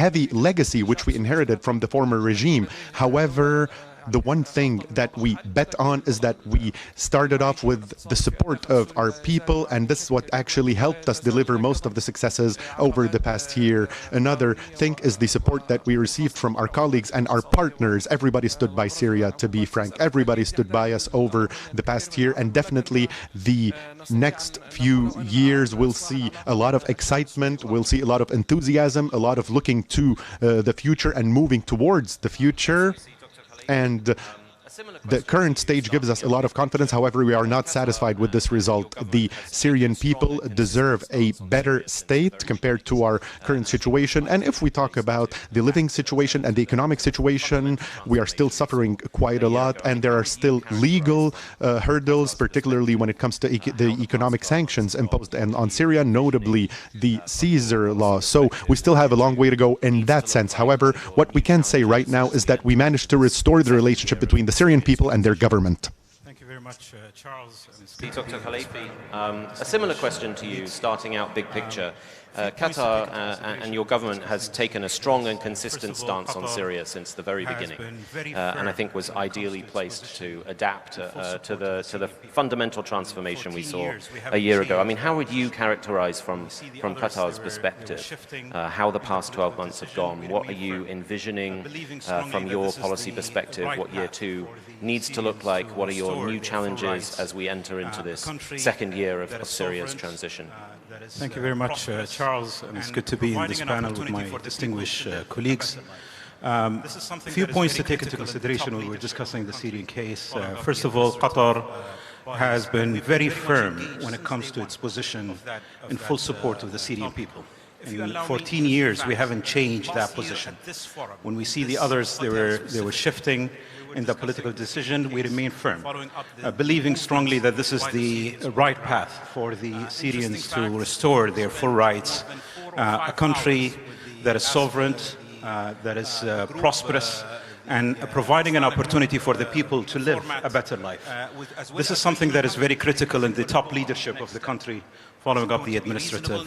heavy legacy which we inherited from the former regime. However, the one thing that we bet on is that we started off with the support of our people, and this is what actually helped us deliver most of the successes over the past year. Another thing is the support that we received from our colleagues and our partners. Everybody stood by Syria, to be frank. Everybody stood by us over the past year, and definitely the next few years we'll see a lot of excitement, we'll see a lot of enthusiasm, a lot of looking to the future and moving towards the future. And the current stage gives us a lot of confidence. However, we are not satisfied with this result. The Syrian people deserve a better state compared to our current situation. And if we talk about the living situation and the economic situation, we are still suffering quite a lot. And there are still legal hurdles, particularly when it comes to the economic sanctions imposed on Syria, notably the Caesar law. So we still have a long way to go in that sense. However, what we can say right now is that we managed to restore the relationship between the Syrian people and their government. Thank you very much, Charles. Dr. Khalifi, a similar question to you, starting out big picture. Qatar and your government has taken a strong and consistent stance on Syria since the very beginning, and I think was ideally placed to adapt to the fundamental transformation we saw a year ago. I mean, how would you characterize from Qatar's perspective how the past 12 months have gone? What are you envisioning from your policy perspective, what year two needs to look like? What are your new challenges as we enter into this second year of Syria's transition? Thank you very much, Charles, and it's good to be in this panel with my distinguished colleagues. A few points to take into consideration when we're discussing the Syrian case. First of all, Qatar has been very firm when it comes to its position in full support of the Syrian people. In 14 years, we haven't changed that position. When we see the others, they were shifting in the political decision, we remain firm, believing strongly that this is the right path for the Syrians to restore their full rights, a country that is sovereign, that is prosperous, and providing an opportunity for the people to live a better life. This is something that is very critical in the top leadership of the country, following up the administrative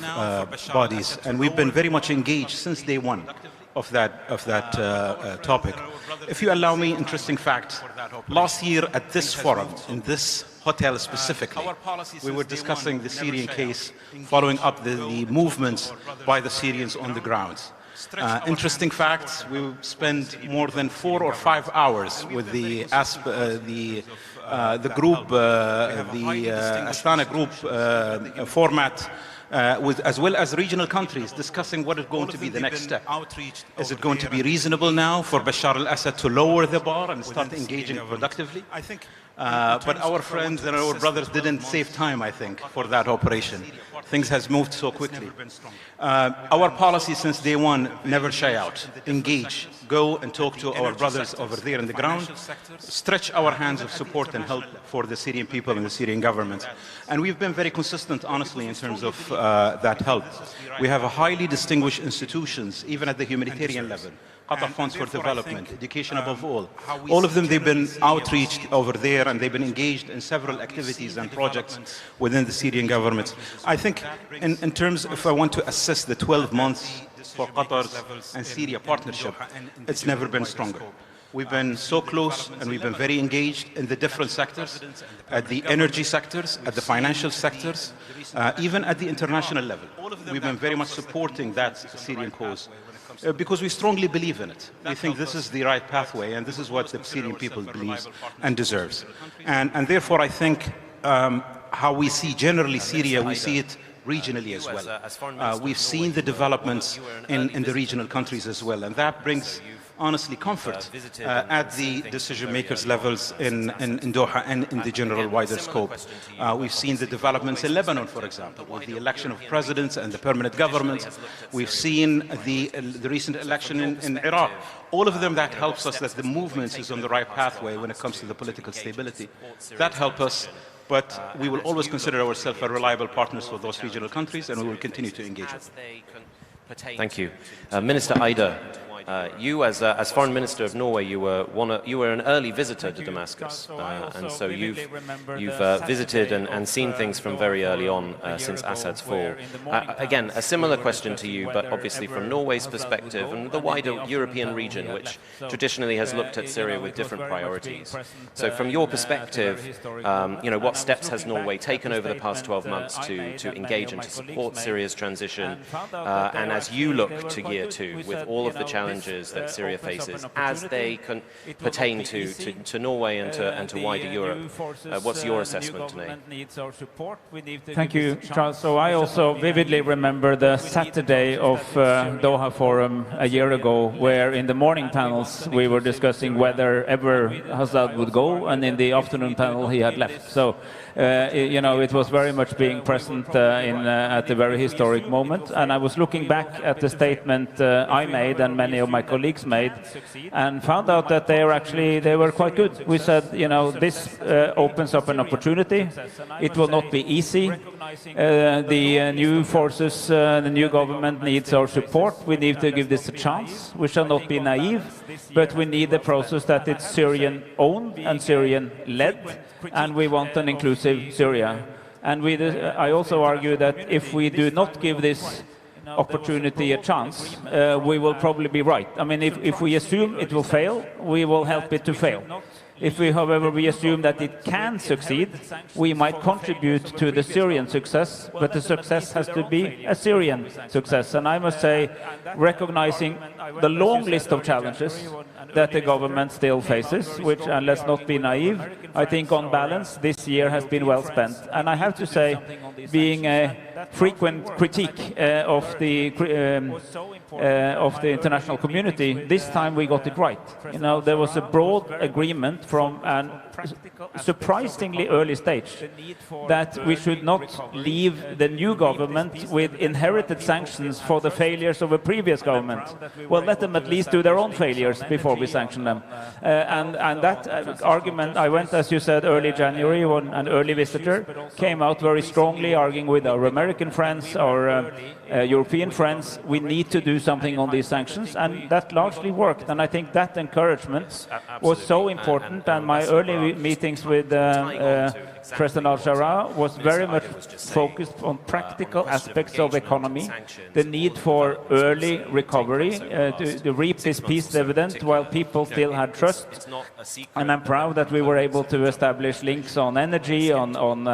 bodies, and we've been very much engaged since day one of that topic. If you allow me, interesting fact, last year at this forum, in this hotel specifically, we were discussing the Syrian case, following up the movements by the Syrians on the ground. Interesting fact, we spent more than 4 or 5 hours with the group, the Astana group format, as well as regional countries, discussing what is going to be the next step. Is it going to be reasonable now for Bashar al-Assad to lower the bar and start engaging productively? But our friends and our brothers didn't save time, I think, for that operation. Things has moved so quickly. Our policy since day one, never shy out. Engage, go and talk to our brothers over there on the ground, stretch our hands of support and help for the Syrian people and the Syrian government. And we've been very consistent, honestly, in terms of that help. We have a highly distinguished institutions, even at the humanitarian level. Qatar Funds for Development, education above all of them, they've been outreached over there and they've been engaged in several activities and projects within the Syrian government. I think in terms, if I want to assess the 12 months for Qatar's and Syria partnership, it's never been stronger. We've been so close and we've been very engaged in the different sectors, at the energy sectors, at the financial sectors, even at the international level. We've been very much supporting that Syrian cause. Because we strongly believe in it. We think this is the right pathway and this is what the Syrian people believes and deserves. And therefore I think how we see generally Syria, we see it regionally as well. We've seen the developments in the regional countries as well, and that brings honestly comfort at the decision makers levels in Doha and in the general wider scope. We've seen the developments in Lebanon, for example, with the election of presidents and the permanent government. We've seen the recent election in Iraq. All of them, that helps us that the movement is on the right pathway when it comes to the political stability. That helps us, but we will always consider ourselves a reliable partners for those regional countries, and we will continue to engage with them. Thank you. Minister Aida, You, as Foreign Minister of Norway, you were an early visitor to Damascus, and so you've visited and seen things from very early on since Assad's fall. Again, a similar question to you, but obviously from Norway's perspective and the wider European region, which traditionally has looked at Syria with different priorities. So from your perspective, what steps has Norway taken over the past 12 months to engage and to support Syria's transition? And as you look to year 2, with all of the challenges that Syria faces, as they pertain to Norway and to wider Europe, what's your assessment tonight? Thank you, Charles. So I also vividly remember the Saturday of Doha Forum a year ago, where in the morning panels we were discussing whether ever Assad would go, and in the afternoon panel he had left. So it was very much being present at a very historic moment. And I was looking back at the statement I made and many of my colleagues made, and found out that they were quite good. We said, this opens up an opportunity. It will not be easy. The new forces, the new government needs our support. We need to give this a chance. We shall not be naive, but we need a process that is Syrian-owned and Syrian-led, and we want an inclusive Syria. And I also argue that if we do not give this opportunity a chance, we will probably be right. I mean, if we assume it will fail, we will help it to fail. If we, however, we assume that it can succeed, we might contribute to the Syrian success, but the success has to be a Syrian success. And I must say, recognizing the long list of challenges that the government still faces, and let's not be naive, I think on balance this year has been well spent. And I have to say, being a frequent critique of the international community, this time we got it right. There was a broad agreement from a surprisingly early stage that we should not leave the new government with inherited sanctions for the failures of a previous government. Well, let them at least do their own failures before we sanction them. And that argument, I went, as you said, early January, when an early visitor came out very strongly, arguing with our American friends, our European friends, we need to do something on these sanctions, and that largely worked. And I think that encouragement was so important, and my early meetings with President al-Shara was very much focused on practical aspects of economy, the need for early recovery, to reap this peace dividend while people still had trust. And I'm proud that we were able to establish links on energy, on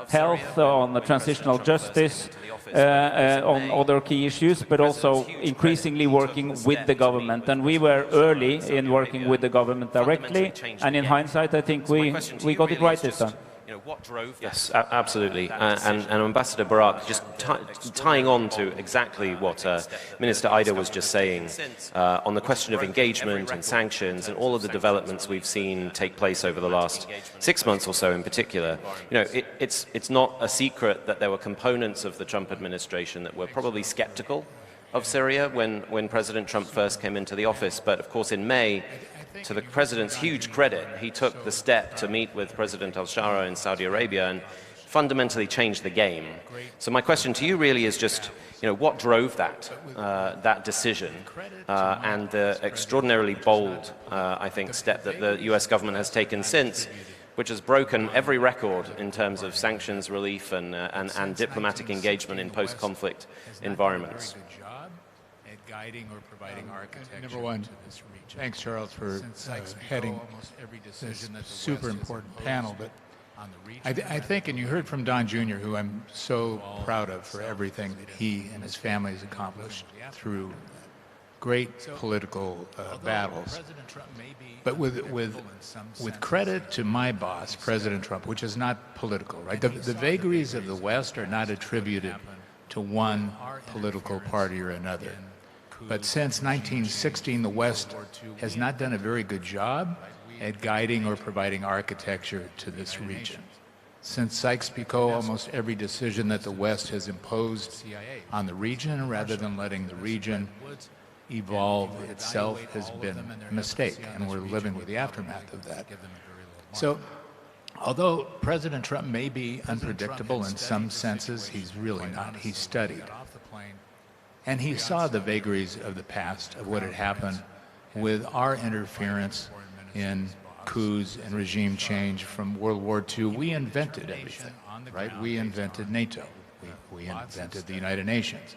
health, on transitional justice, on other key issues, but also increasingly working with the government. And we were early in working with the government directly, and in hindsight, I think we got it right this time. What drove that? Yes, absolutely. And Ambassador Barak, just tying on to exactly what Minister Ida was just saying on the question of engagement and sanctions and all of the developments we've seen take place over the last 6 months or so in particular. It's not a secret that there were components of the Trump administration that were probably skeptical of Syria when President Trump first came into the office. But of course in May, to the President's huge credit, he took the step to meet with President al-Shara in Saudi Arabia and fundamentally changed the game. So my question to you really is just, what drove that decision and the extraordinarily bold, I think, step that the US government has taken since, which has broken every record in terms of sanctions relief and diplomatic engagement in post-conflict environments. Guiding or providing architecture. Number one, thanks, Charles, for heading this super important panel. But I think, and you heard from Don Jr., who I'm so proud of for everything that he and his family has accomplished through great political battles. But with credit to my boss, President Trump, which is not political, right? The vagaries of the West are not attributed to one political party or another. But since 1916, the West has not done a very good job at guiding or providing architecture to this region. Since Sykes-Picot, almost every decision that the West has imposed on the region, rather than letting the region evolve itself, has been a mistake, and we're living with the aftermath of that. So, although President Trump may be unpredictable in some senses, he's really not. He's studied. And he saw the vagaries of the past, of what had happened with our interference in coups and regime change from World War II. We invented everything, right? We invented NATO. We invented the United Nations.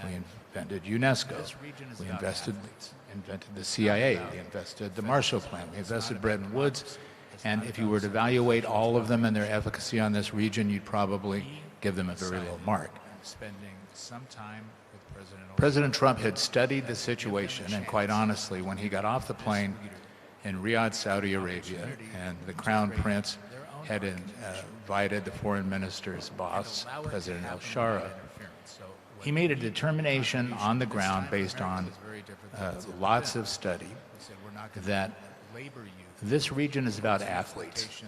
We invented UNESCO. We invented the CIA. We invented the Marshall Plan. We invested Bretton Woods. And if you were to evaluate all of them and their efficacy on this region, you'd probably give them a very low mark. President Trump had studied the situation, and quite honestly, when he got off the plane in Riyadh, Saudi Arabia, and the Crown Prince had invited the foreign minister's boss, President al-Shara, he made a determination on the ground based on lots of study that this region is about athletes.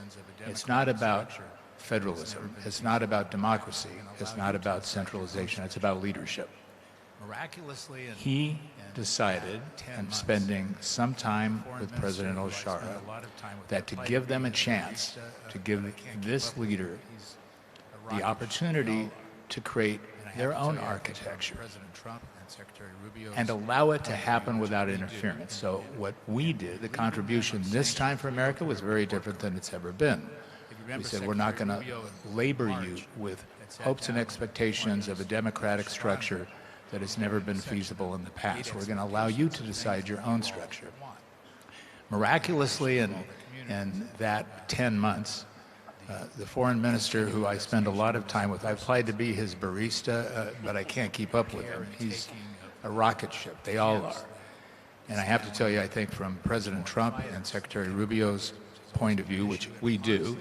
It's not about federalism. It's not about democracy. It's not about centralization. It's about leadership. He decided, and spending some time with President al-Shara, that to give them a chance, to give this leader the opportunity to create their own architecture and allow it to happen without interference. So what we did, the contribution this time for America was very different than it's ever been. We said, we're not going to labor you with hopes and expectations of a democratic structure that has never been feasible in the past. We're going to allow you to decide your own structure. Miraculously, in that 10 months, the foreign minister, who I spend a lot of time with, I applied to be his barista, but I can't keep up with him. He's a rocket ship. They all are. And I have to tell you, I think from President Trump and Secretary Rubio's point of view, which we do,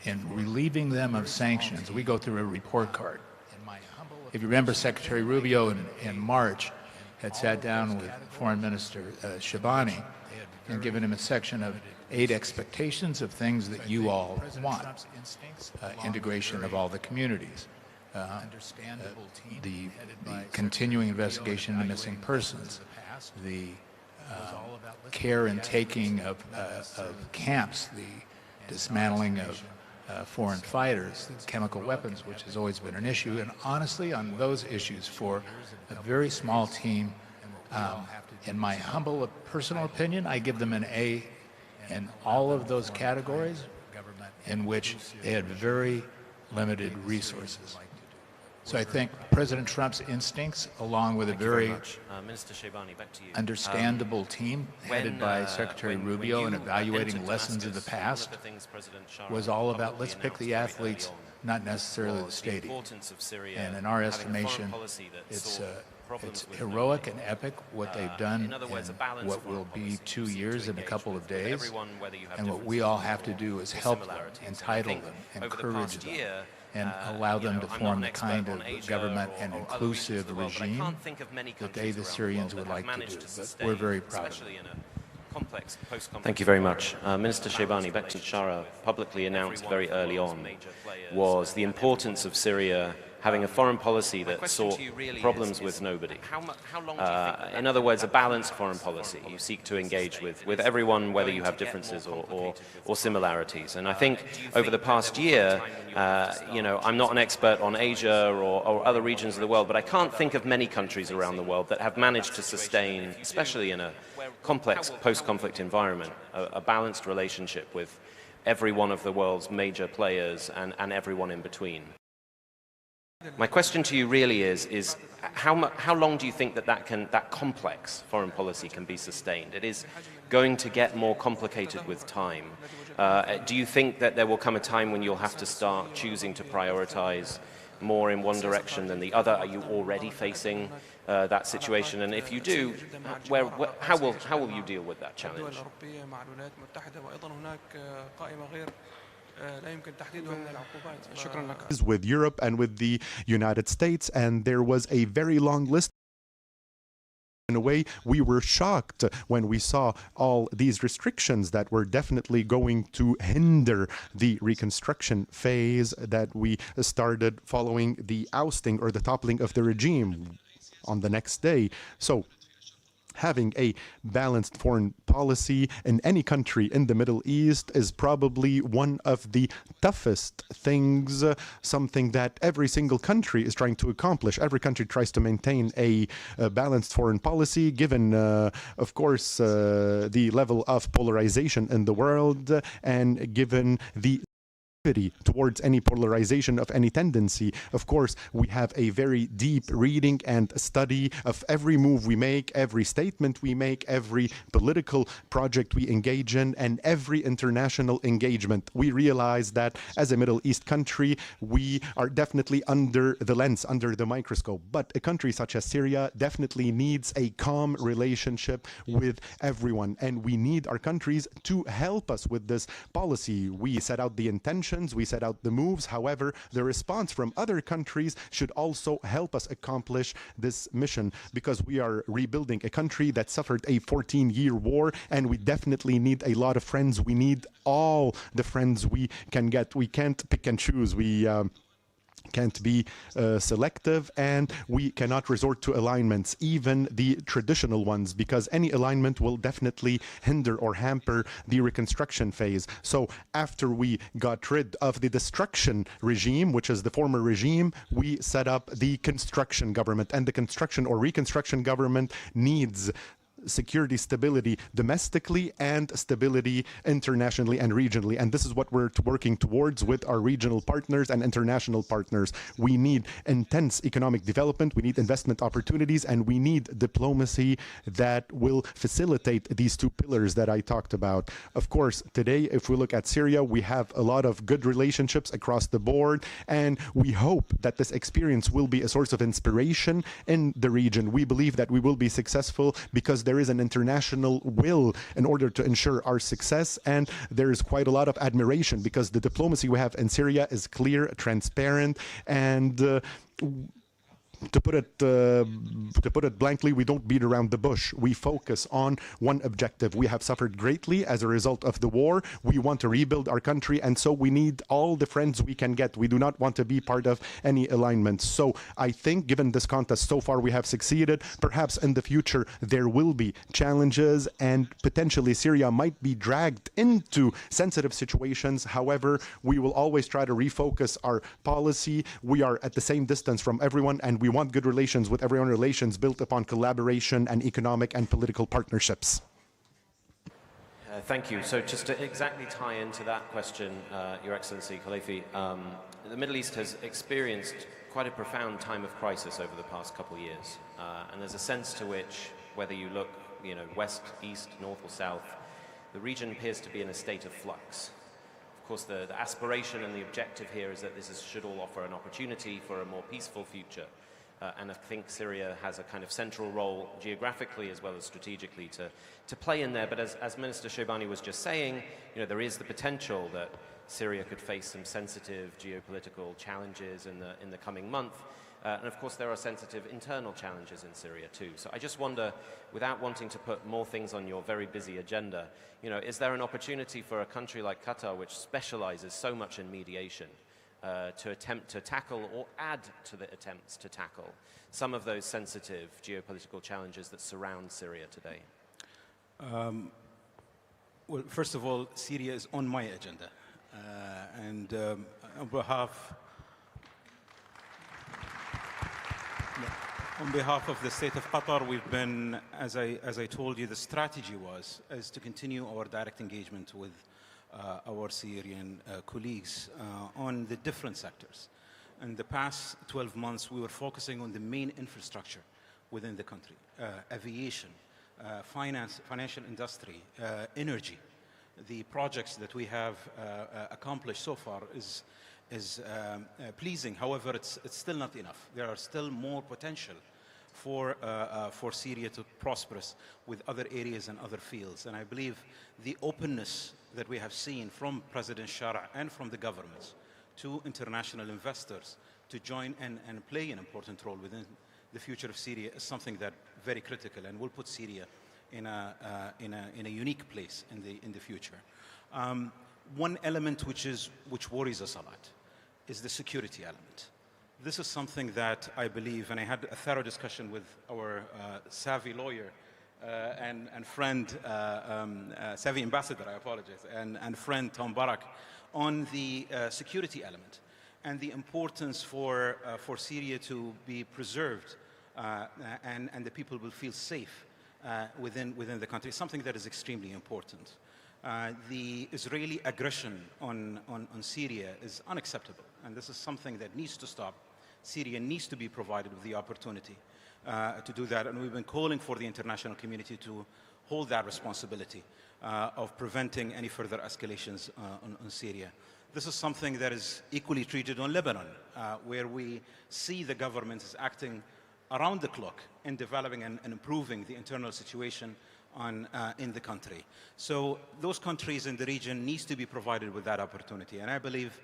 in relieving them of sanctions, we go through a report card. If you remember, Secretary Rubio in March had sat down with Foreign Minister Sheibani and given him a section of 8 expectations of things that you all want. Integration of all the communities, the continuing investigation into missing persons, the care and taking of camps, the dismantling of foreign fighters, chemical weapons, which has always been an issue. And honestly, on those issues, for a very small team, in my humble personal opinion, I give them an A in all of those categories in which they had very limited resources. So I think President Trump's instincts, along with a very Minister Syebani, back to you. Understandable team headed by Secretary Rubio in evaluating lessons of the past, was all about let's pick the athletes, not necessarily the stadium. And in our estimation, it's heroic and epic what they've done in what will be 2 years and a couple of days. And what we all have to do is help them, entitle them, encourage them, and allow them to form the kind of government and inclusive regime that they, the Syrians, would like to do. But we're very proud of it. Thank you very much. Minister Syebani, back to Shara, publicly announced very early on was the importance of Syria having a foreign policy that sought problems with nobody. In other words, a balanced foreign policy. You seek to engage with everyone, whether you have differences or similarities. And I think over the past year, I'm not an expert on Asia or other regions of the world, but I can't think of many countries around the world that have managed to sustain, especially in a complex post-conflict environment, a balanced relationship with every one of the world's major players and everyone in between. My question to you really is how long do you think that complex foreign policy can be sustained? It is going to get more complicated with time. Do you think that there will come a time when you'll have to start choosing to prioritize more in one direction than the other? Are you already facing that situation? And if you do, how will you deal with that challenge? With Europe and with the United States, and there was a very long list. In a way, we were shocked when we saw all these restrictions that were definitely going to hinder the reconstruction phase that we started following the ousting or the toppling of the regime on the next day. So having a balanced foreign policy in any country in the Middle East is probably one of the toughest things, something that every single country is trying to accomplish. Every country tries to maintain a balanced foreign policy, given, of course, the level of polarization in the world, and given the towards any polarization of any tendency. Of course, we have a very deep reading and study of every move we make, every statement we make, every political project we engage in, and every international engagement. We realize that as a Middle East country, we are definitely under the lens, under the microscope. But a country such as Syria definitely needs a calm relationship with everyone. And we need our countries to help us with this policy. We set out the intention, we set out the moves. However, the response from other countries should also help us accomplish this mission, because we are rebuilding a country that suffered a 14-year war, and we definitely need a lot of friends. We need all the friends we can get. We can't pick and choose. We can't be selective, and we cannot resort to alignments, even the traditional ones, because any alignment will definitely hinder or hamper the reconstruction phase. So after we got rid of the destruction regime, which is the former regime, we set up the construction government, and the construction or reconstruction government needs security, stability domestically, and stability internationally and regionally. And this is what we're working towards with our regional partners and international partners. We need intense economic development, we need investment opportunities, and we need diplomacy that will facilitate these two pillars that I talked about. Of course, today, if we look at Syria, we have a lot of good relationships across the board, and we hope that this experience will be a source of inspiration in the region. We believe that we will be successful because there is an international will in order to ensure our success, and there is quite a lot of admiration because the diplomacy we have in Syria is clear, transparent, and to put it blankly, we don't beat around the bush. We focus on one objective. We have suffered greatly as a result of the war. We want to rebuild our country, and so we need all the friends we can get. We do not want to be part of any alignments. So I think, given this contest so far, we have succeeded. Perhaps in the future there will be challenges, and potentially Syria might be dragged into sensitive situations. However, we will always try to refocus our policy. We are at the same distance from everyone, and we want good relations with everyone, relations built upon collaboration and economic and political partnerships. Thank you. So just to exactly tie into that question, Your Excellency Khalifi, the Middle East has experienced quite a profound time of crisis over the past couple of years. And there's a sense to which, whether you look, west, east, north or south, the region appears to be in a state of flux. Of course, the aspiration and the objective here is that should all offer an opportunity for a more peaceful future. And I think Syria has a kind of central role geographically as well as strategically to play in there. But as Minister Syebani was just saying, there is the potential that Syria could face some sensitive geopolitical challenges in the coming month. And of course, there are sensitive internal challenges in Syria too. So I just wonder, without wanting to put more things on your very busy agenda, is there an opportunity for a country like Qatar, which specializes so much in mediation, to attempt to tackle or add to the attempts to tackle some of those sensitive geopolitical challenges that surround Syria today? Well, first of all, Syria is on my agenda. And on behalf of the State of Qatar, we've been, as I told you, the strategy is to continue our direct engagement with our Syrian colleagues on the different sectors. In the past 12 months, we were focusing on the main infrastructure within the country: aviation, financial industry, energy. The projects that we have accomplished so far is pleasing. However, it's still not enough. There are still more potential for Syria to prosperous with other areas and other fields. And I believe the openness that we have seen from President Shara and from the governments to international investors to join and play an important role within the future of Syria is something that very critical and will put Syria in a unique place in the future. One element which worries us a lot is the security element. This is something that I believe, and I had a thorough discussion with our savvy lawyer and friend, Savvy Ambassador, I apologize, and friend Tom Barak on the security element and the importance for Syria to be preserved and the people will feel safe within the country, something that is extremely important. The Israeli aggression on Syria is unacceptable, and this is something that needs to stop. Syria needs to be provided with the opportunity to do that, and we've been calling for the international community to hold that responsibility of preventing any further escalations on Syria. This is something that is equally treated on Lebanon, where we see the government is acting around the clock in developing and improving the internal situation in the country. So those countries in the region needs to be provided with that opportunity. And I believe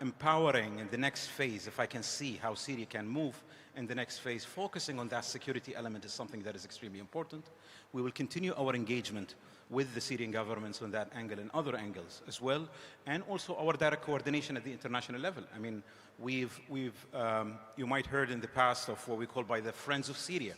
empowering in the next phase, if I can see how Syria can move in the next phase, focusing on that security element is something that is extremely important. We will continue our engagement with the Syrian governments on that angle and other angles as well, and also our direct coordination at the international level. I mean, you might heard in the past of what we call by the Friends of Syria.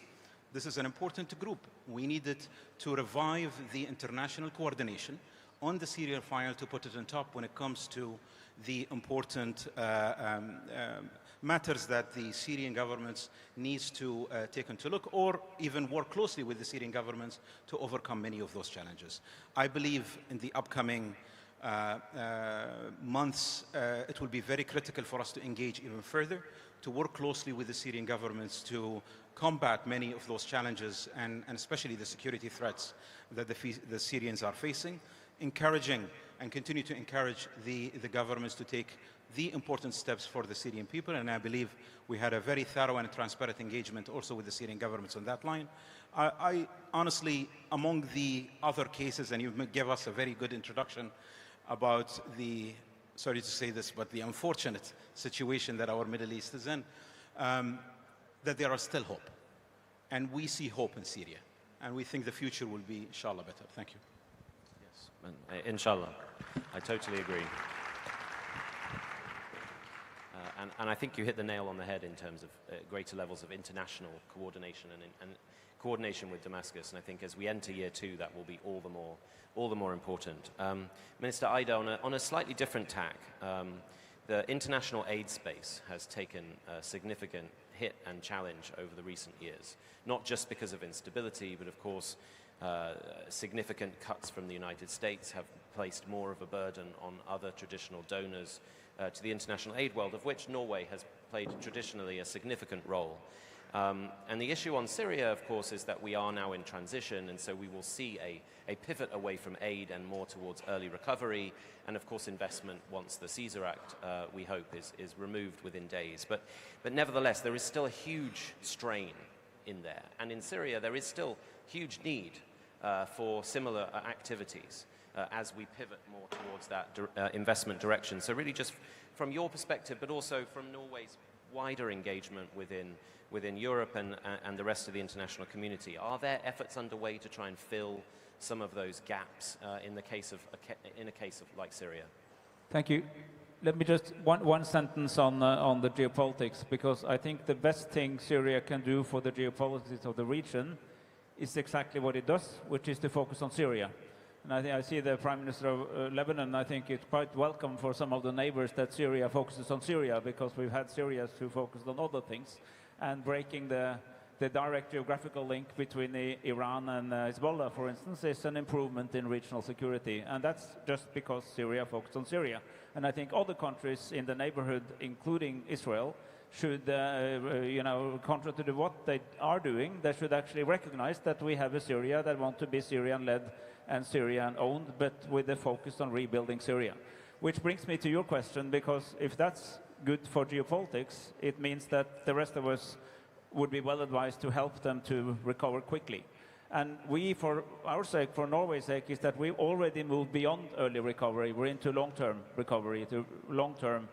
This is an important group. We needed to revive the international coordination on the Syrian file to put it on top when it comes to the important matters that the Syrian governments needs to take into look, or even work closely with the Syrian governments to overcome many of those challenges. I believe in the upcoming months, it will be very critical for us to engage even further, to work closely with the Syrian governments to combat many of those challenges and especially the security threats that the Syrians are facing, encouraging and continue to encourage the governments to take the important steps for the Syrian people. And I believe we had a very thorough and transparent engagement also with the Syrian governments on that line. I honestly, among the other cases, and you gave us a very good introduction about the, sorry to say this, but the unfortunate situation that our Middle East is in, that there are still hope. And we see hope in Syria. And we think the future will be, inshallah, better. Thank you. Yes, inshallah. I totally agree. And I think you hit the nail on the head in terms of greater levels of international coordination and coordination with Damascus. And I think as we enter year 2, that will be all the more important. Minister Aida, on a slightly different tack, the international aid space has taken a significant hit and challenge over the recent years, not just because of instability, but of course, significant cuts from the United States have placed more of a burden on other traditional donors to the international aid world, of which Norway has played traditionally a significant role. And the issue on Syria, of course, is that we are now in transition, and so we will see a pivot away from aid and more towards early recovery, and of course investment once the Caesar Act, we hope, is removed within days. But nevertheless, there is still a huge strain in there. And in Syria, there is still huge need for similar activities as we pivot more towards that investment direction. So really just from your perspective, but also from Norway's wider engagement within Europe and the rest of the international community, are there efforts underway to try and fill some of those gaps in a case of like Syria? Thank you. Let me just one sentence on the geopolitics, because I think the best thing Syria can do for the geopolitics of the region is exactly what it does, which is to focus on Syria. And I see the Prime Minister of Lebanon. I think it's quite welcome for some of the neighbors that Syria focuses on Syria, because we've had Syrians who focused on other things, and breaking the direct geographical link between Iran and Hezbollah, for instance, is an improvement in regional security. And that's just because Syria focused on Syria. And I think other countries in the neighborhood, including Israel, should, contrary to what they are doing, they should actually recognize that we have a Syria that wants to be Syrian-led and Syrian-owned, but with a focus on rebuilding Syria. Which brings me to your question, because if that's good for geopolitics, it means that the rest of us would be well advised to help them to recover quickly. And we, for our sake, for Norway's sake, is that we've already moved beyond early recovery. We're into long-term recovery, to long-term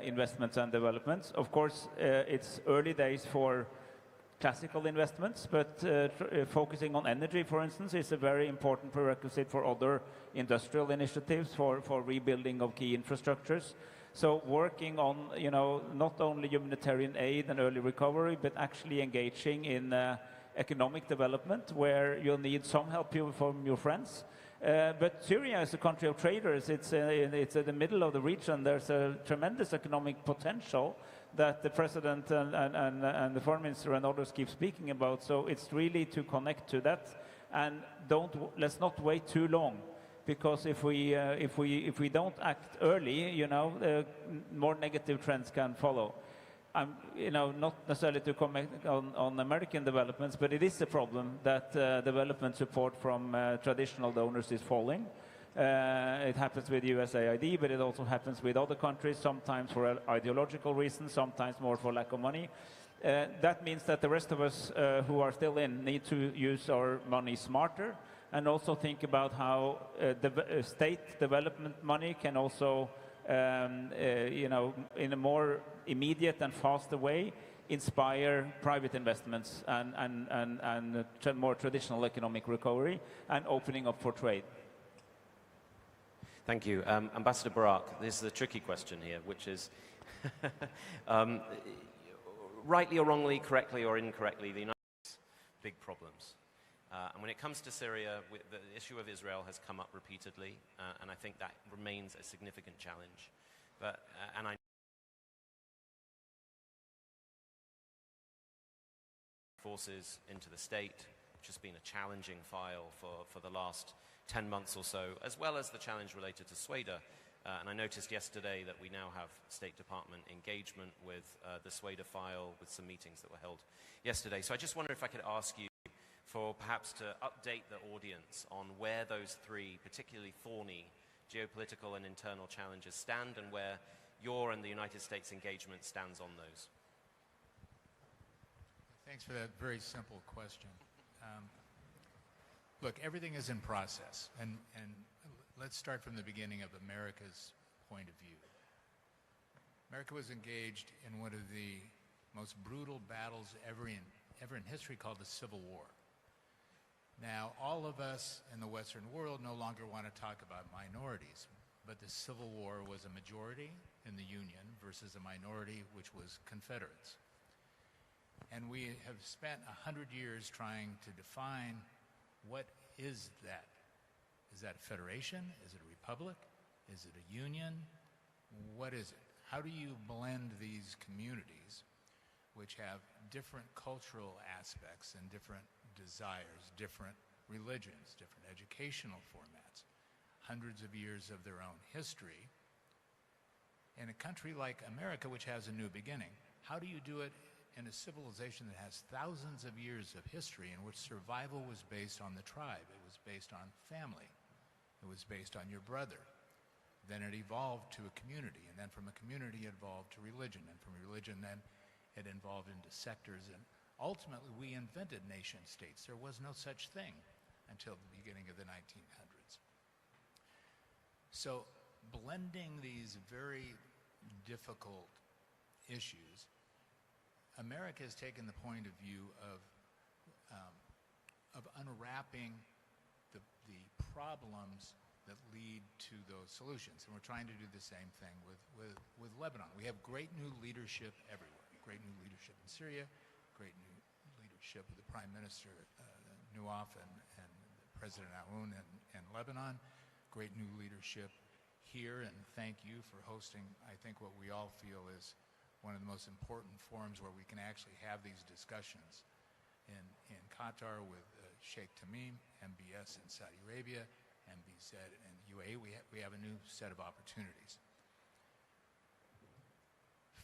investments and developments. Of course, it's early days for classical investments, but focusing on energy, for instance, is a very important prerequisite for other industrial initiatives, for rebuilding of key infrastructures. So working on, not only humanitarian aid and early recovery, but actually engaging in economic development where you'll need some help from your friends. But Syria is a country of traders. It's in the middle of the region. There's a tremendous economic potential that the president and the foreign minister and others keep speaking about. So it's really to connect to that, and let's not wait too long, because if we don't act early, you know, more negative trends can follow. You know, not necessarily to comment on American developments, but it is a problem that development support from traditional donors is falling. It happens with USAID, but it also happens with other countries, sometimes for ideological reasons, sometimes more for lack of money. That means that the rest of us who are still in need to use our money smarter, and also think about how state development money can also you know, in a more immediate and faster way, inspire private investments and more traditional economic recovery and opening up for trade. Thank you. Ambassador Barak, this is a tricky question here, which is, rightly or wrongly, correctly or incorrectly, the United States has big problems. And when it comes to Syria, the issue of Israel has come up repeatedly, and I think that remains a significant challenge. But, and I forces into the state, which has been a challenging file for the last 10 months or so, as well as the challenge related to Sweden. And I noticed yesterday that we now have State Department engagement with the Sweden file, with some meetings that were held yesterday. So I just wonder if I could ask you for perhaps to update the audience on where those three particularly thorny geopolitical and internal challenges stand, and where your and the United States engagement stands on those. Thanks for that very simple question. Look, everything is in process, and let's start from the beginning of America's point of view. America was engaged in one of the most brutal battles ever in history, called the Civil War. Now, all of us in the Western world no longer want to talk about minorities, but the Civil War was a majority in the Union versus a minority, which was Confederates. And we have spent 100 years trying to define, what is that? Is that a federation? Is it a republic? Is it a union? What is it? How do you blend these communities, which have different cultural aspects and different desires, different religions, different educational formats, hundreds of years of their own history? In a country like America, which has a new beginning, how do you do it in a civilization that has thousands of years of history, in which survival was based on the tribe, it was based on family, it was based on your brother? Then it evolved to a community, and then from a community it evolved to religion, and from religion then it evolved into sectors, and ultimately we invented nation states. There was no such thing until the beginning of the 1900s. So blending these very difficult issues, America has taken the point of view of unwrapping the problems that lead to those solutions. And we're trying to do the same thing with Lebanon. We have great new leadership everywhere. Great new leadership in Syria, great new leadership with the Prime Minister Nuaf and President Aoun in Lebanon, great new leadership here, and thank you for hosting, I think, what we all feel is one of the most important forums where we can actually have these discussions in Qatar with Sheikh Tamim, MBS in Saudi Arabia, MBZ in UAE. We have a new set of opportunities.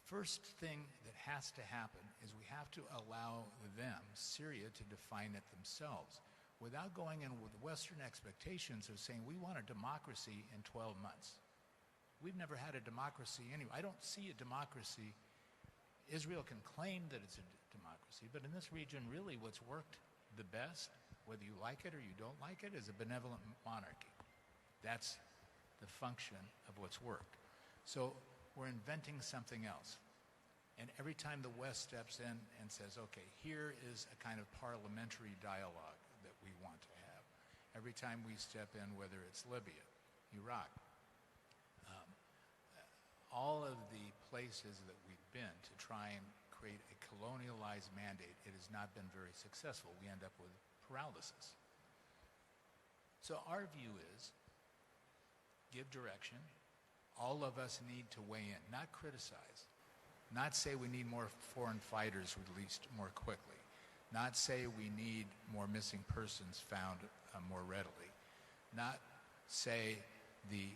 First thing that has to happen is we have to allow them, Syria, to define it themselves without going in with Western expectations of saying we want a democracy in 12 months. We've never had a democracy anyway. I don't see a democracy. Israel can claim that it's a democracy, but in this region, really what's worked the best, whether you like it or you don't like it, is a benevolent monarchy. That's the function of what's worked. So we're inventing something else. And every time the West steps in and says, okay, here is a kind of parliamentary dialogue that we want to have. Every time we step in, whether it's Libya, Iraq, all of the places that we've been to try and create create a colonialized mandate, it has not been very successful. We end up with paralysis. So our view is give direction. All of us need to weigh in, not criticize, not say we need more foreign fighters released more quickly, not say we need more missing persons found more readily, not say the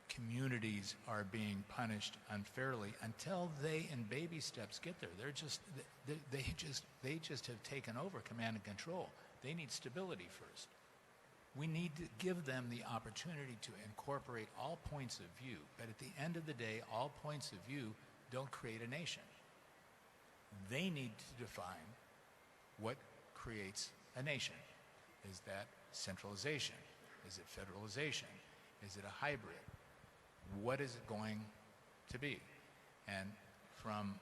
communities are being punished unfairly until they, in baby steps, get there. They just have taken over command and control. They need stability first. We need to give them the opportunity to incorporate all points of view, but at the end of the day, all points of view don't create a nation. They need to define what creates a nation. Is that centralization? Is it federalization? Is it a hybrid? What is it going to be? And from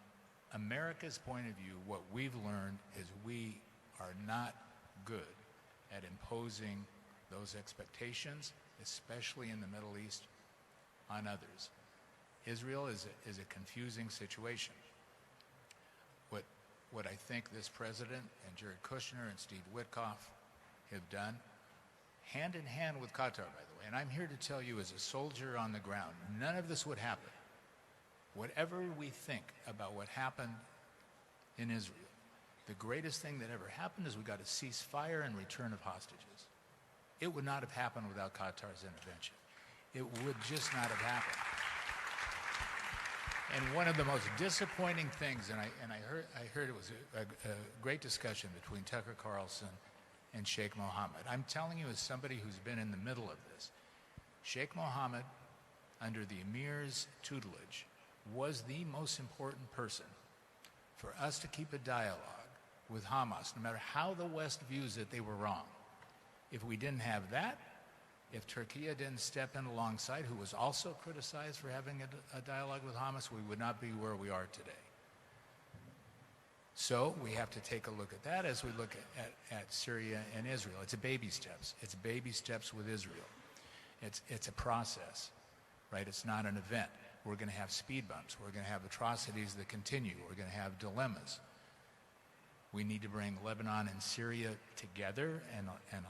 America's point of view, what we've learned is we are not good at imposing those expectations, especially in the Middle East, on others. Israel is a confusing situation. What I think this president and Jared Kushner and Steve Witkoff have done, hand in hand with Qatar, by the way, and I'm here to tell you as a soldier on the ground, none of this would happen. Whatever we think about what happened in Israel, the greatest thing that ever happened is we got a ceasefire and return of hostages. It would not have happened without Qatar's intervention. It would just not have happened. And one of the most disappointing things, and I heard it was a great discussion between Tucker Carlson and Sheikh Mohammed. I'm telling you as somebody who's been in the middle of this, Sheikh Mohammed, under the Emir's tutelage, was the most important person for us to keep a dialogue with Hamas. No matter how the West views it, they were wrong. If we didn't have that, if Turkey didn't step in alongside, who was also criticized for having a dialogue with Hamas, we would not be where we are today. So we have to take a look at that as we look at Syria and Israel. It's baby steps. It's baby steps with Israel. It's a process, right? It's not an event. We're going to have speed bumps. We're going to have atrocities that continue. We're going to have dilemmas. We need to bring Lebanon and Syria together and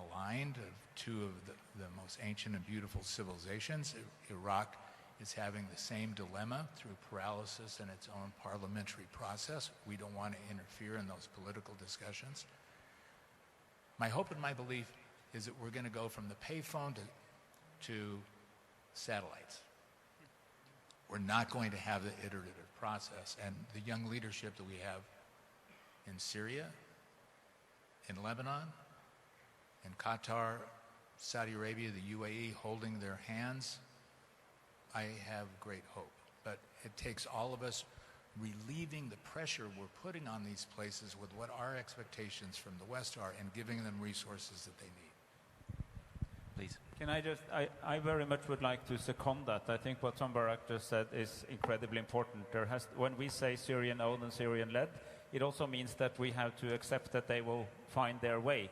aligned, two of the most ancient and beautiful civilizations. Iraq is having the same dilemma through paralysis in its own parliamentary process. We don't want to interfere in those political discussions. My hope and my belief is that we're going to go from the payphone to satellites. We're not going to have the iterative process. And the young leadership that we have in Syria, in Lebanon, in Qatar, Saudi Arabia, the UAE, holding their hands, I have great hope. But it takes all of us relieving the pressure we're putting on these places with what our expectations from the West are and giving them resources that they need. Please. Can I just, I very much would like to second that. I think what Tom Barak just said is incredibly important. When we say Syrian-owned and Syrian-led, it also means that we have to accept that they will find their way.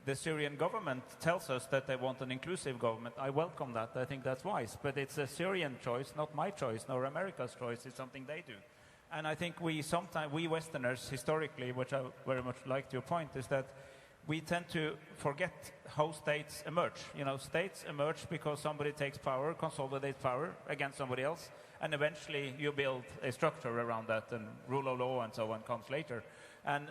The Syrian government tells us that they want an inclusive government. I welcome that. I think that's wise. But it's a Syrian choice, not my choice, nor America's choice. It's something they do. And I think we Westerners, historically, which I very much like your point, is that we tend to forget how states emerge. You know, states emerge because somebody takes power, consolidates power against somebody else, and eventually you build a structure around that, and rule of law and so on comes later. And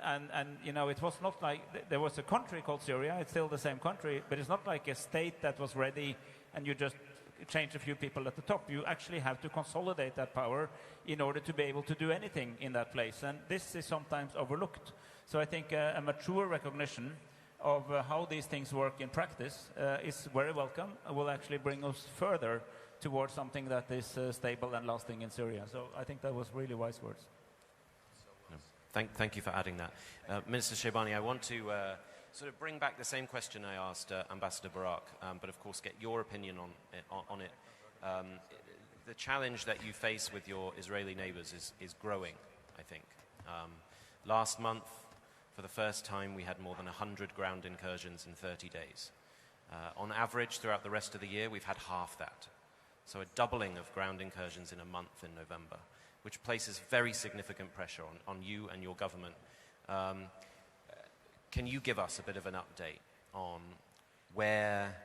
you know, it was not like there was a country called Syria. It's still the same country, but it's not like a state that was ready and you just change a few people at the top. You actually have to consolidate that power in order to be able to do anything in that place. And this is sometimes overlooked. So I think a mature recognition of how these things work in practice is very welcome. It will actually bring us further towards something that is stable and lasting in Syria. So I think that was really wise words. Thank you for adding that. Minister Syebani, I want to sort of bring back the same question I asked Ambassador Barak, but of course get your opinion on it. The challenge that you face with your Israeli neighbors is growing, I think. Last month, for the first time, we had more than 100 ground incursions in 30 days. On average, throughout the rest of the year, we've had half that. So a doubling of ground incursions in a month in November. which places very significant pressure on you and your government. Can you give us a bit of an update on where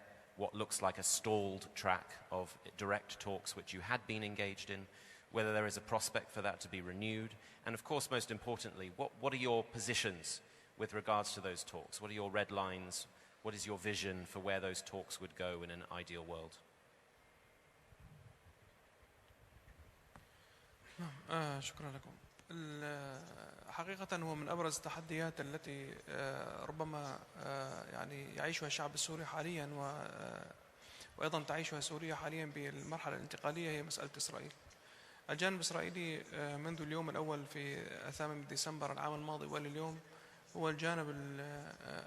what looks like a stalled track of direct talks which you had been engaged in, whether there is a prospect for that to be renewed, and of course, most importantly, what are your positions with regards to those talks? What are your red lines? What is your vision for where those talks would go in an ideal world? شكرا لكم. حقيقة هو من أبرز التحديات التي ربما يعني يعيشها الشعب السوري حاليا وأيضا تعيشها سوريا حاليا بالمرحلة الانتقالية هي مسألة إسرائيل. الجانب الإسرائيلي منذ اليوم الأول في 8 ديسمبر العام الماضي والى اليوم هو الجانب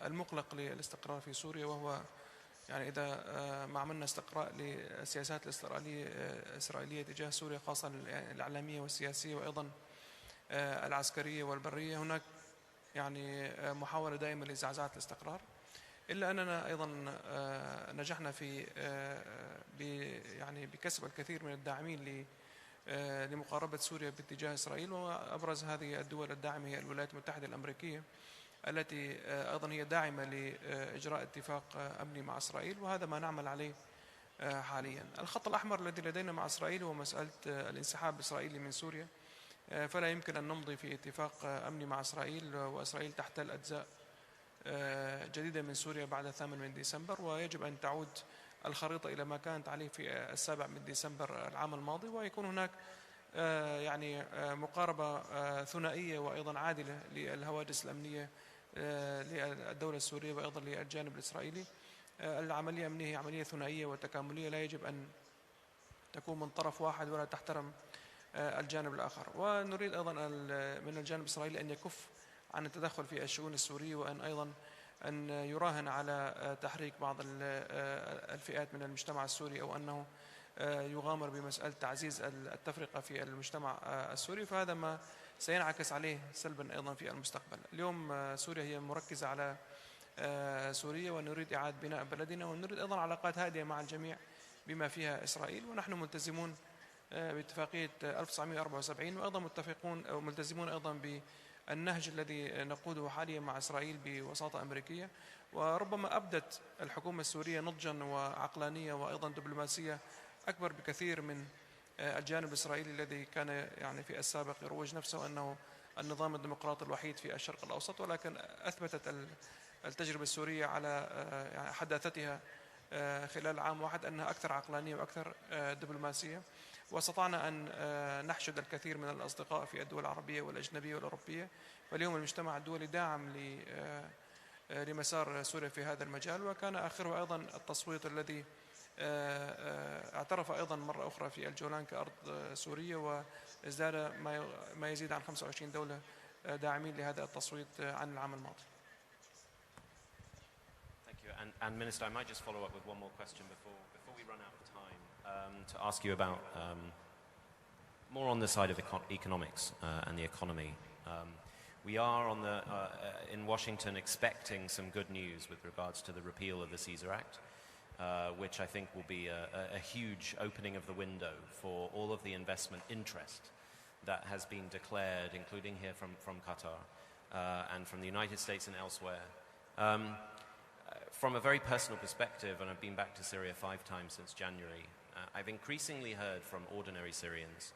المقلق للاستقرار في سوريا، وهو يعني إذا ما عملنا استقراء للسياسات الإسرائيلية تجاه سوريا خاصة الإعلامية والسياسية وأيضا العسكرية والبرية، هناك يعني محاولة دائمة لزعزعة الاستقرار، إلا أننا أيضا نجحنا في يعني بكسب الكثير من الداعمين لمقاربة سوريا باتجاه إسرائيل، وأبرز هذه الدول الداعمة هي الولايات المتحدة الأمريكية التي أيضا هي داعمة لإجراء اتفاق أمني مع إسرائيل، وهذا ما نعمل عليه حاليا. الخط الأحمر الذي لدينا مع إسرائيل هو مسألة الانسحاب الإسرائيلي من سوريا، فلا يمكن أن نمضي في اتفاق أمني مع إسرائيل وإسرائيل تحتل أجزاء جديدة من سوريا بعد 8 ديسمبر، ويجب أن تعود الخريطة إلى ما كانت عليه في 7 ديسمبر العام الماضي، ويكون هناك يعني مقاربة ثنائية وأيضا عادلة للهواجس الأمنية للدولة السورية وأيضا للجانب الإسرائيلي. العملية الأمنية هي عملية ثنائية وتكاملية، لا يجب أن تكون من طرف واحد ولا تحترم الجانب الآخر. ونريد أيضا من الجانب الإسرائيلي أن يكف عن التدخل في الشؤون السورية، وأن أيضا أن يراهن على تحريك بعض الفئات من المجتمع السوري، أو أنه يغامر بمسألة تعزيز التفرقة في المجتمع السوري، فهذا ما سينعكس عليه سلبا أيضا في المستقبل. اليوم سوريا هي مركزة على سوريا، ونريد إعادة بناء بلدنا، ونريد أيضا علاقات هادئة مع الجميع بما فيها إسرائيل، ونحن ملتزمون باتفاقية 1974، وأيضا ملتزمون أيضا بالنهج الذي نقوده حاليا مع إسرائيل بوساطة أمريكية. وربما أبدت الحكومة السورية نضجا وعقلانية وأيضا دبلوماسية أكبر بكثير من الجانب الإسرائيلي الذي كان يعني في السابق يروج نفسه أنه النظام الديمقراطي الوحيد في الشرق الأوسط، ولكن أثبتت التجربة السورية على يعني حداثتها خلال عام واحد أنها أكثر عقلانية وأكثر دبلوماسية، واستطعنا أن نحشد الكثير من الأصدقاء في الدول العربية والأجنبية والأوروبية. فاليوم المجتمع الدولي داعم لمسار سوريا في هذا المجال، وكان آخره أيضا التصويت الذي اعترف أيضا مرة أخرى في الجولان كأرض سورية، وازداد ما يزيد عن 25 دولة داعمين لهذا التصويت عن العام الماضي. Thank you. And Minister, I might just follow up with one more question before we run out of time to ask you about more on the side of economics and the economy. We are in Washington expecting some good news with regards to the repeal of the Caesar Act, which I think will be a huge opening of the window for all of the investment interest that has been declared, including here from Qatar and from the United States and elsewhere. From a very personal perspective, and I've been back to Syria 5 times since January, I've increasingly heard from ordinary Syrians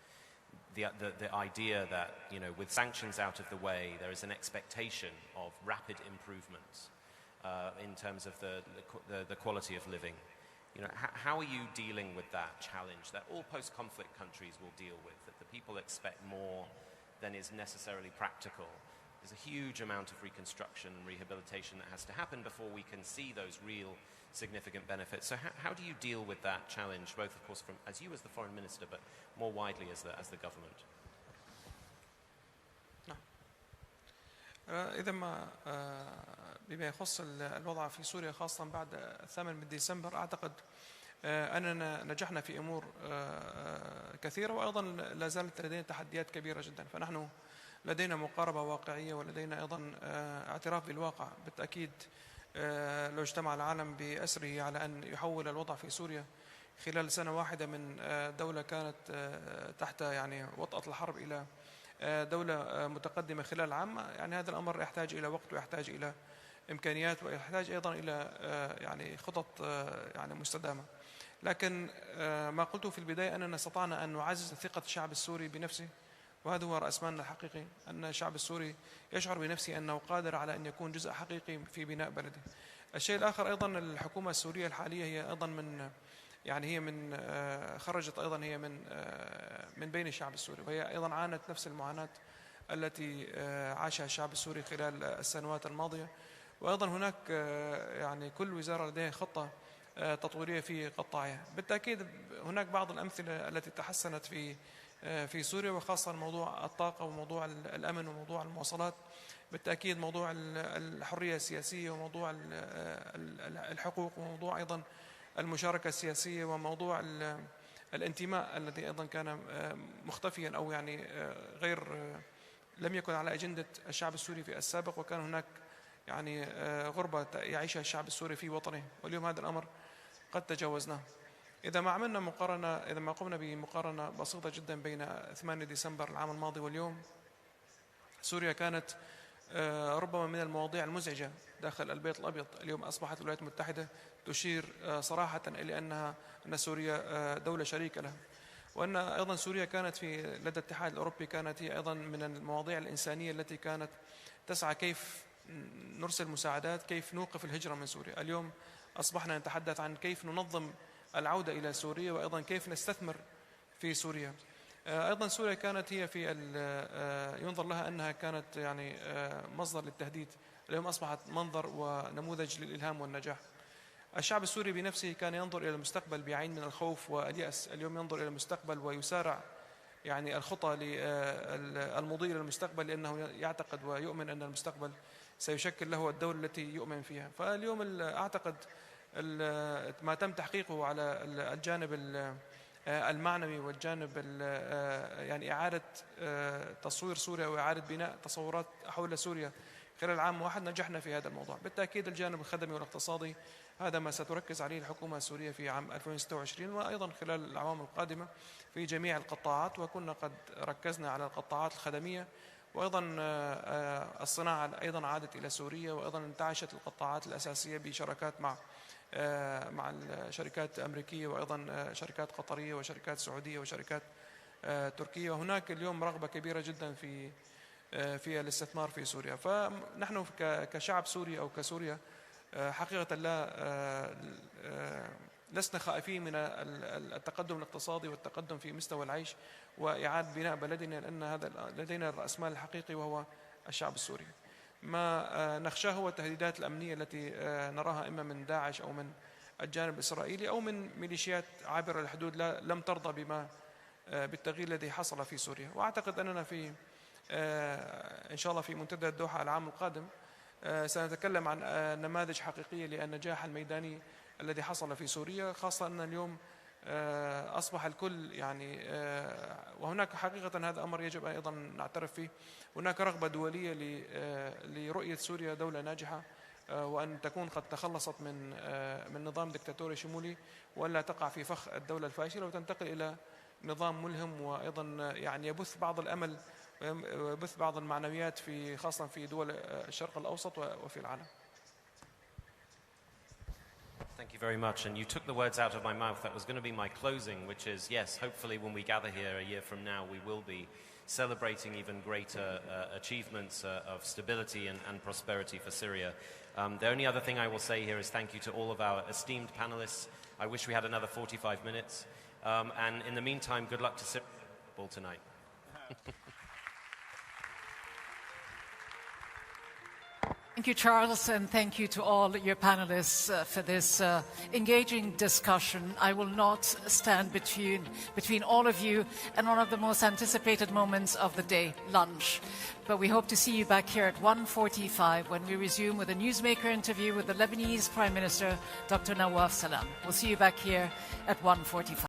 the idea that, you know, with sanctions out of the way, there is an expectation of rapid improvements in terms of the quality of living. You know, how are you dealing with that challenge that all post-conflict countries will deal with, that the people expect more than is necessarily practical? There's a huge amount of reconstruction and rehabilitation that has to happen before we can see those real significant benefits. So how do you deal with that challenge, both, of course, from as you as the foreign minister, but more widely as the government? إذا ما بما يخص الوضع في سوريا خاصة بعد 8 ديسمبر، أعتقد أننا نجحنا في أمور كثيرة، وأيضا لا زالت لدينا تحديات كبيرة جدا. فنحن لدينا مقاربة واقعية، ولدينا أيضا اعتراف بالواقع. بالتأكيد لو اجتمع العالم بأسره على أن يحول الوضع في سوريا خلال سنة واحدة من دولة كانت تحت يعني وطأة الحرب إلى دولة متقدمة خلال عام. يعني هذا الأمر يحتاج إلى وقت ويحتاج إلى إمكانيات ويحتاج أيضا إلى يعني خطط يعني مستدامة. لكن ما قلته في البداية أننا استطعنا أن نعزز ثقة الشعب السوري بنفسه، وهذا هو رأس مالنا الحقيقي، أن الشعب السوري يشعر بنفسه أنه قادر على أن يكون جزء حقيقي في بناء بلده. الشيء الآخر أيضا الحكومة السورية الحالية هي أيضا خرجت أيضا هي من بين الشعب السوري، وهي أيضا عانت نفس المعاناة التي عاشها الشعب السوري خلال السنوات الماضية. وأيضا هناك يعني كل وزارة لديها خطة تطويرية في قطاعها. بالتأكيد هناك بعض الأمثلة التي تحسنت في سوريا، وخاصة موضوع الطاقة وموضوع الأمن وموضوع المواصلات. بالتأكيد موضوع الحرية السياسية وموضوع الحقوق وموضوع أيضا المشاركة السياسية وموضوع الانتماء الذي أيضا كان مختفيا أو يعني لم يكن على أجندة الشعب السوري في السابق، وكان هناك يعني غربة يعيشها الشعب السوري في وطنه، واليوم هذا الأمر قد تجاوزناه. إذا ما قمنا بمقارنة بسيطة جدا بين 8 ديسمبر العام الماضي واليوم، سوريا كانت ربما من المواضيع المزعجة داخل البيت الأبيض. اليوم أصبحت الولايات المتحدة تشير صراحة إلى أن سوريا دولة شريكة لها، وأن أيضا سوريا كانت لدى الاتحاد الأوروبي كانت هي أيضا من المواضيع الإنسانية التي كانت تسعى كيف نرسل مساعدات، كيف نوقف الهجرة من سوريا. اليوم أصبحنا نتحدث عن كيف ننظم العودة إلى سوريا، وأيضا كيف نستثمر في سوريا. أيضا سوريا كانت هي ينظر لها أنها كانت يعني مصدر للتهديد، اليوم أصبحت منظر ونموذج للإلهام والنجاح. الشعب السوري بنفسه كان ينظر إلى المستقبل بعين من الخوف واليأس، اليوم ينظر إلى المستقبل ويسارع يعني الخطى المضي إلى المستقبل، لأنه يعتقد ويؤمن أن المستقبل سيشكل له الدولة التي يؤمن فيها. فاليوم أعتقد ما تم تحقيقه على الجانب المعنوي والجانب يعني إعادة تصوير سوريا وإعادة بناء تصورات حول سوريا خلال عام واحد، نجحنا في هذا الموضوع. بالتأكيد الجانب الخدمي والاقتصادي هذا ما ستركز عليه الحكومة السورية في عام 2026 وأيضا خلال الأعوام القادمة في جميع القطاعات، وكنا قد ركزنا على القطاعات الخدمية، وأيضا الصناعة أيضا عادت إلى سوريا، وأيضا انتعشت القطاعات الأساسية بشراكات مع الشركات الأمريكية، وأيضا شركات قطرية وشركات سعودية وشركات تركية. وهناك اليوم رغبة كبيرة جدا في الاستثمار في سوريا. فنحن كشعب سوري أو كسوريا حقيقة لسنا خائفين من التقدم الاقتصادي والتقدم في مستوى العيش وإعادة بناء بلدنا، لأن هذا لدينا الرأس مال الحقيقي وهو الشعب السوري. ما نخشاه هو التهديدات الأمنية التي نراها إما من داعش أو من الجانب الإسرائيلي أو من ميليشيات عابرة الحدود لم ترضى بالتغيير الذي حصل في سوريا. وأعتقد أننا إن شاء الله في منتدى الدوحة العام القادم سنتكلم عن نماذج حقيقية للنجاح الميداني الذي حصل في سوريا، خاصة أن اليوم أصبح الكل يعني وهناك حقيقة هذا أمر يجب أيضا نعترف فيه، هناك رغبة دولية لرؤية سوريا دولة ناجحة، وأن تكون قد تخلصت من نظام دكتاتوري شمولي، وألا تقع في فخ الدولة الفاشلة وتنتقل إلى نظام ملهم، وأيضا يعني يبث بعض الأمل ويبث بعض المعنويات خاصة في دول الشرق الأوسط وفي العالم. Thank you very much. And you took the words out of my mouth. That was going to be my closing, which is, yes, hopefully when we gather here a year from now, we will be celebrating even greater achievements of stability and prosperity for Syria. The only other thing I will say here is thank you to all of our esteemed panelists. I wish we had another 45 minutes. And in the meantime, good luck to Syria football tonight. Thank you, Charles, and thank you to all your panelists for this engaging discussion. I will not stand between all of you and one of the most anticipated moments of the day, lunch. But we hope to see you back here at 1:45 when we resume with a newsmaker interview with the Lebanese Prime Minister, Dr. Nawaf Salam. We'll see you back here at 1:45.